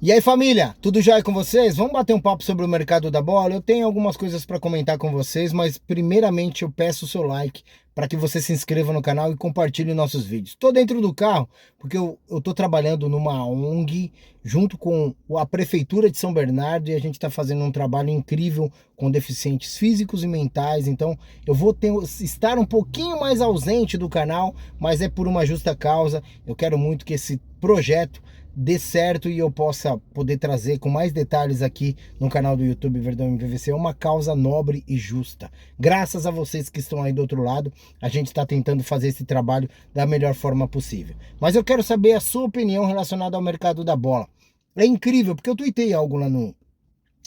E aí, família, tudo jóia com vocês? Vamos bater um papo sobre o mercado da bola? Eu tenho algumas coisas para comentar com vocês, mas primeiramente eu peço o seu like para que você se inscreva no canal e compartilhe nossos vídeos. Estou dentro do carro porque eu estou trabalhando numa ONG junto com a Prefeitura de São Bernardo e a gente está fazendo um trabalho incrível com deficientes físicos e mentais. Então eu vou estar um pouquinho mais ausente do canal, mas é por uma justa causa. Eu quero muito que esse projeto dê certo e eu possa poder trazer com mais detalhes aqui no canal do YouTube Verdão MVVC uma causa nobre e justa. Graças a vocês que estão aí do outro lado, a gente está tentando fazer esse trabalho da melhor forma possível. Mas eu quero saber a sua opinião relacionada ao mercado da bola. É incrível, porque eu tuitei algo lá no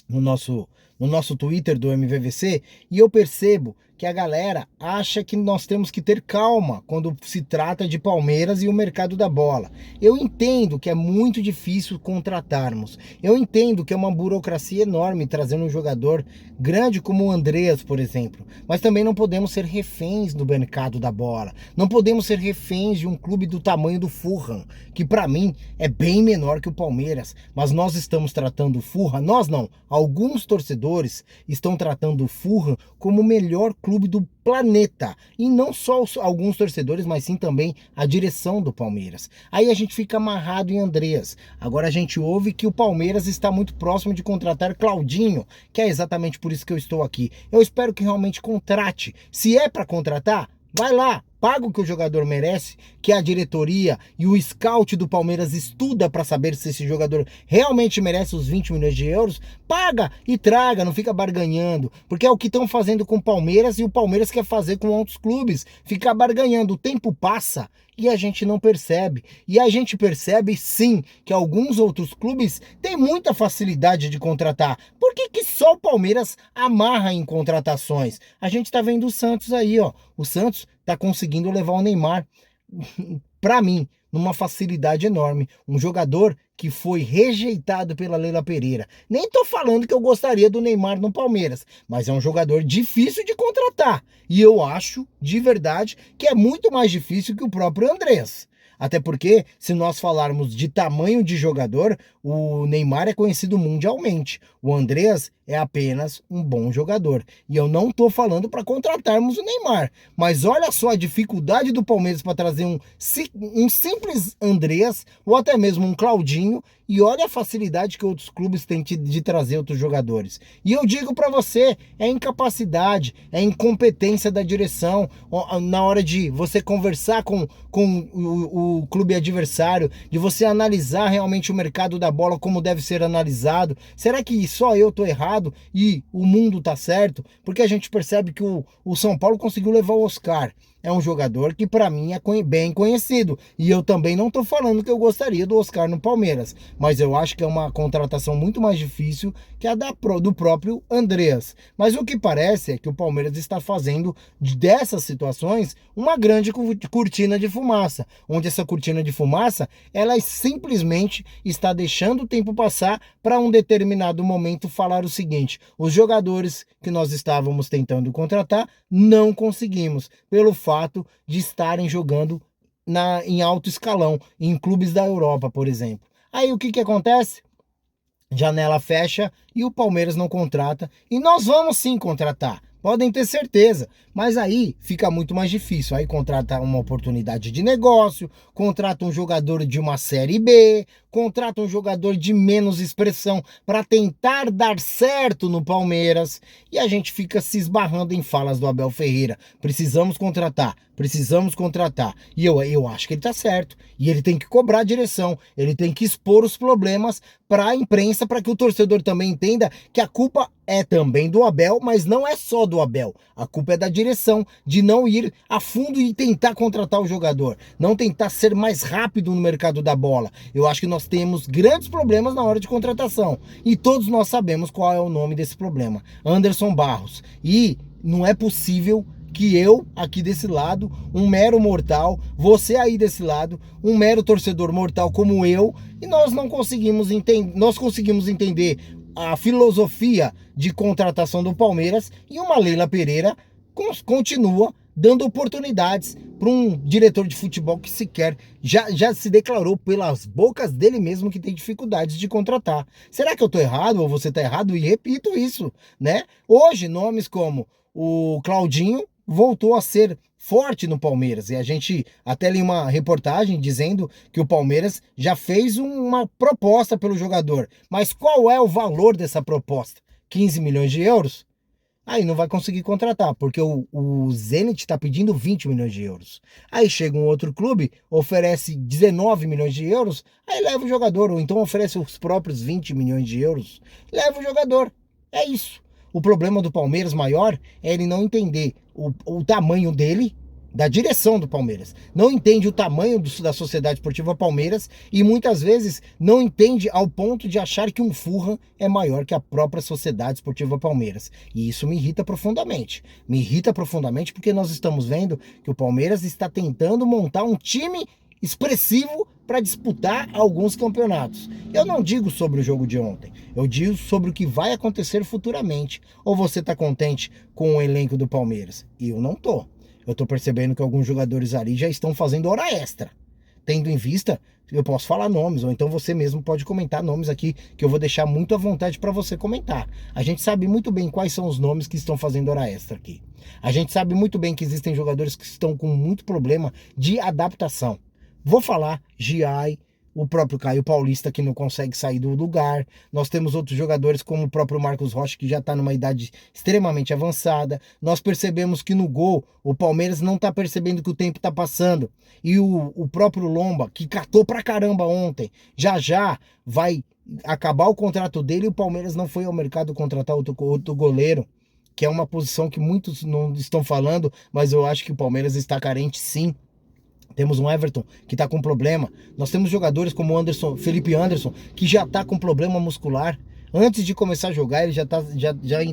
nosso Twitter do MVVC e eu percebo que a galera acha que nós temos que ter calma quando se trata de Palmeiras e o mercado da bola. Eu entendo que é muito difícil contratarmos. Eu entendo que é uma burocracia enorme trazendo um jogador grande como o Andreas, por exemplo. Mas também não podemos ser reféns do mercado da bola. Não podemos ser reféns de um clube do tamanho do Fulham, que para mim é bem menor que o Palmeiras. Mas nós estamos tratando o Fulham, nós não, alguns torcedores estão tratando o Fulham como o melhor clube do planeta, e não só alguns torcedores, mas sim também a direção do Palmeiras. Aí a gente fica amarrado em Andreas. Agora a gente ouve que o Palmeiras está muito próximo de contratar Claudinho, que é exatamente por isso que eu estou aqui. Eu espero que realmente contrate. Se é para contratar, vai lá, paga o que o jogador merece, que a diretoria e o scout do Palmeiras estuda para saber se esse jogador realmente merece os 20 milhões de euros, paga e traga, não fica barganhando, porque é o que estão fazendo com o Palmeiras e o Palmeiras quer fazer com outros clubes, ficar barganhando. O tempo passa e a gente não percebe, e a gente percebe sim que alguns outros clubes têm muita facilidade de contratar. Por que só o Palmeiras amarra em contratações? A gente tá vendo o Santos aí, ó, o Santos tá conseguindo levar o Neymar, para mim, numa facilidade enorme. Um jogador que foi rejeitado pela Leila Pereira. Nem tô falando que eu gostaria do Neymar no Palmeiras, mas é um jogador difícil de contratar. E eu acho, de verdade, que é muito mais difícil que o próprio Andrés. Até porque, se nós falarmos de tamanho de jogador, o Neymar é conhecido mundialmente. O Andrés é apenas um bom jogador. E eu não estou falando para contratarmos o Neymar. Mas olha só a dificuldade do Palmeiras para trazer um simples Andrés, ou até mesmo um Claudinho, e olha a facilidade que outros clubes têm de trazer outros jogadores. E eu digo para você, é incapacidade, é incompetência da direção, na hora de você conversar com o clube adversário, de você analisar realmente o mercado da bola como deve ser analisado. Será que só eu tô errado e o mundo tá certo? Porque a gente percebe que o São Paulo conseguiu levar o Oscar. É um jogador que para mim é bem conhecido. E eu também não estou falando que eu gostaria do Oscar no Palmeiras. Mas eu acho que é uma contratação muito mais difícil que a do próprio Andreas. Mas o que parece é que o Palmeiras está fazendo dessas situações uma grande cortina de fumaça. Onde essa cortina de fumaça, ela simplesmente está deixando o tempo passar para um determinado momento falar o seguinte: os jogadores que nós estávamos tentando contratar, não conseguimos. Pelo fato de estarem jogando em alto escalão, em clubes da Europa, por exemplo. Aí o que acontece? Janela fecha e o Palmeiras não contrata. E nós vamos sim contratar, podem ter certeza. Mas aí fica muito mais difícil. Aí contrata uma oportunidade de negócio, contrata um jogador de uma Série B, contrata um jogador de menos expressão para tentar dar certo no Palmeiras. E a gente fica se esbarrando em falas do Abel Ferreira. Precisamos contratar. E eu acho que ele tá certo. E ele tem que cobrar a direção. Ele tem que expor os problemas para a imprensa, para que o torcedor também entenda que a culpa é também do Abel, mas não é só do Abel. A culpa é da direção, de não ir a fundo e tentar contratar o jogador. Não tentar ser mais rápido no mercado da bola. Eu acho que nós temos grandes problemas na hora de contratação. E todos nós sabemos qual é o nome desse problema: Anderson Barros. E não é possível que eu, aqui desse lado, um mero mortal, você aí desse lado, um mero torcedor mortal como eu, e nós não conseguimos entender, nós conseguimos entender a filosofia de contratação do Palmeiras, e uma Leila Pereira continua dando oportunidades para um diretor de futebol que sequer já se declarou pelas bocas dele mesmo que tem dificuldades de contratar. Será que eu estou errado ou você está errado? E repito isso, né? Hoje, nomes como o Claudinho voltou a ser forte no Palmeiras, e a gente até li uma reportagem dizendo que o Palmeiras já fez uma proposta pelo jogador. Mas qual é o valor dessa proposta? 15 milhões de euros? Aí não vai conseguir contratar, porque o Zenit está pedindo 20 milhões de euros. Aí chega um outro clube, oferece 19 milhões de euros, aí leva o jogador, ou então oferece os próprios 20 milhões de euros, leva o jogador. É isso. O problema do Palmeiras maior é ele não entender o tamanho dele, da direção do Palmeiras. Não entende o tamanho da Sociedade Esportiva Palmeiras e muitas vezes não entende ao ponto de achar que um Fulham é maior que a própria Sociedade Esportiva Palmeiras. E isso me irrita profundamente. Me irrita profundamente porque nós estamos vendo que o Palmeiras está tentando montar um time expressivo para disputar alguns campeonatos. Eu não digo sobre o jogo de ontem, eu digo sobre o que vai acontecer futuramente. Ou você está contente com o elenco do Palmeiras? Eu não tô. Eu tô percebendo que alguns jogadores ali já estão fazendo hora extra. Tendo em vista, eu posso falar nomes, ou então você mesmo pode comentar nomes aqui, que eu vou deixar muito à vontade para você comentar. A gente sabe muito bem quais são os nomes que estão fazendo hora extra aqui. A gente sabe muito bem que existem jogadores que estão com muito problema de adaptação. Vou falar Giai, o próprio Caio Paulista, que não consegue sair do lugar. Nós temos outros jogadores como o próprio Marcos Rocha, que já está numa idade extremamente avançada. Nós percebemos que no gol o Palmeiras não está percebendo que o tempo está passando. E o próprio Lomba, que catou pra caramba ontem, já vai acabar o contrato dele, e o Palmeiras não foi ao mercado contratar outro goleiro, que é uma posição que muitos não estão falando, mas eu acho que o Palmeiras está carente sim. Temos um Everton que está com problema. Nós temos jogadores como o Felipe Anderson, que já está com problema muscular. Antes de começar a jogar, ele já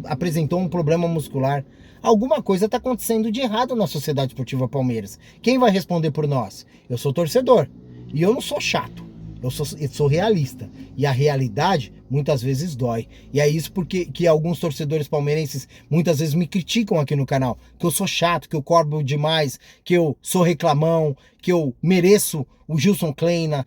apresentou um problema muscular. Alguma coisa está acontecendo de errado na Sociedade Esportiva Palmeiras. Quem vai responder por nós? Eu sou torcedor e eu não sou chato. Eu sou realista. E a realidade muitas vezes dói. E é isso que alguns torcedores palmeirenses muitas vezes me criticam aqui no canal. Que eu sou chato, que eu cobro demais, que eu sou reclamão, que eu mereço o Gilson Kleina,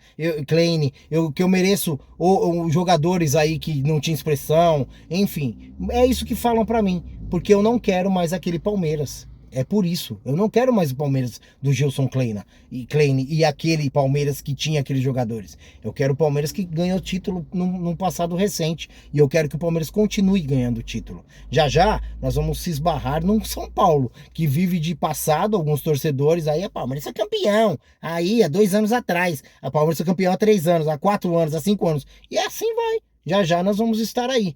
que eu mereço os jogadores aí que não tinham expressão. Enfim, é isso que falam pra mim. Porque eu não quero mais aquele Palmeiras. É por isso, eu não quero mais o Palmeiras do Gilson Kleina e aquele Palmeiras que tinha aqueles jogadores. Eu quero o Palmeiras que ganhou título num passado recente, e eu quero que o Palmeiras continue ganhando título. Já nós vamos se esbarrar num São Paulo que vive de passado, alguns torcedores, aí a Palmeiras é campeão, aí há 2 anos atrás, a Palmeiras é campeão há 3 anos, há 4 anos, há 5 anos, e assim vai. Já nós vamos estar aí.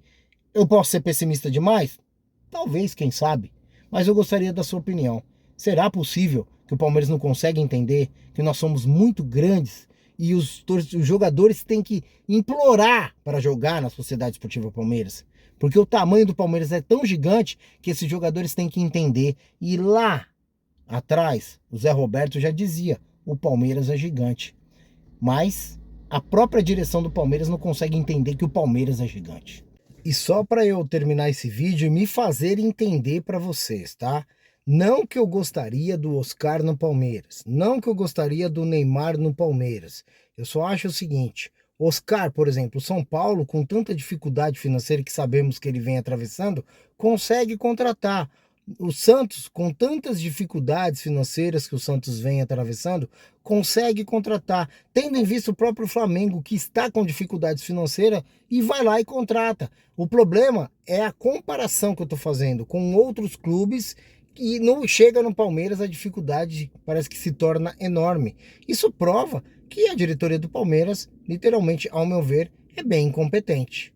Eu posso ser pessimista demais? Talvez, quem sabe. Mas eu gostaria da sua opinião. Será possível que o Palmeiras não consegue entender que nós somos muito grandes e os jogadores têm que implorar para jogar na Sociedade Esportiva Palmeiras? Porque o tamanho do Palmeiras é tão gigante que esses jogadores têm que entender. E lá atrás, o Zé Roberto já dizia, o Palmeiras é gigante. Mas a própria direção do Palmeiras não consegue entender que o Palmeiras é gigante. E só para eu terminar esse vídeo e me fazer entender para vocês, tá? Não que eu gostaria do Oscar no Palmeiras, não que eu gostaria do Neymar no Palmeiras. Eu só acho o seguinte, Oscar, por exemplo, São Paulo, com tanta dificuldade financeira que sabemos que ele vem atravessando, consegue contratar. O Santos, com tantas dificuldades financeiras que o Santos vem atravessando, consegue contratar, tendo em vista o próprio Flamengo, que está com dificuldades financeiras, e vai lá e contrata. O problema é a comparação que eu estou fazendo com outros clubes, e não chega no Palmeiras, a dificuldade parece que se torna enorme. Isso prova que a diretoria do Palmeiras, literalmente, ao meu ver, é bem incompetente.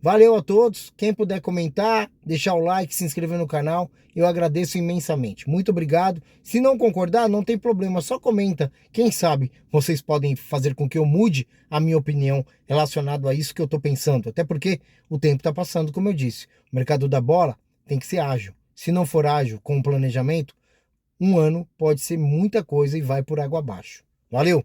Valeu a todos, quem puder comentar, deixar o like, se inscrever no canal, eu agradeço imensamente. Muito obrigado. Se não concordar, não tem problema, só comenta. Quem sabe vocês podem fazer com que eu mude a minha opinião relacionado a isso que eu estou pensando. Até porque o tempo está passando, como eu disse. O mercado da bola tem que ser ágil. Se não for ágil com o planejamento, um ano pode ser muita coisa e vai por água abaixo. Valeu!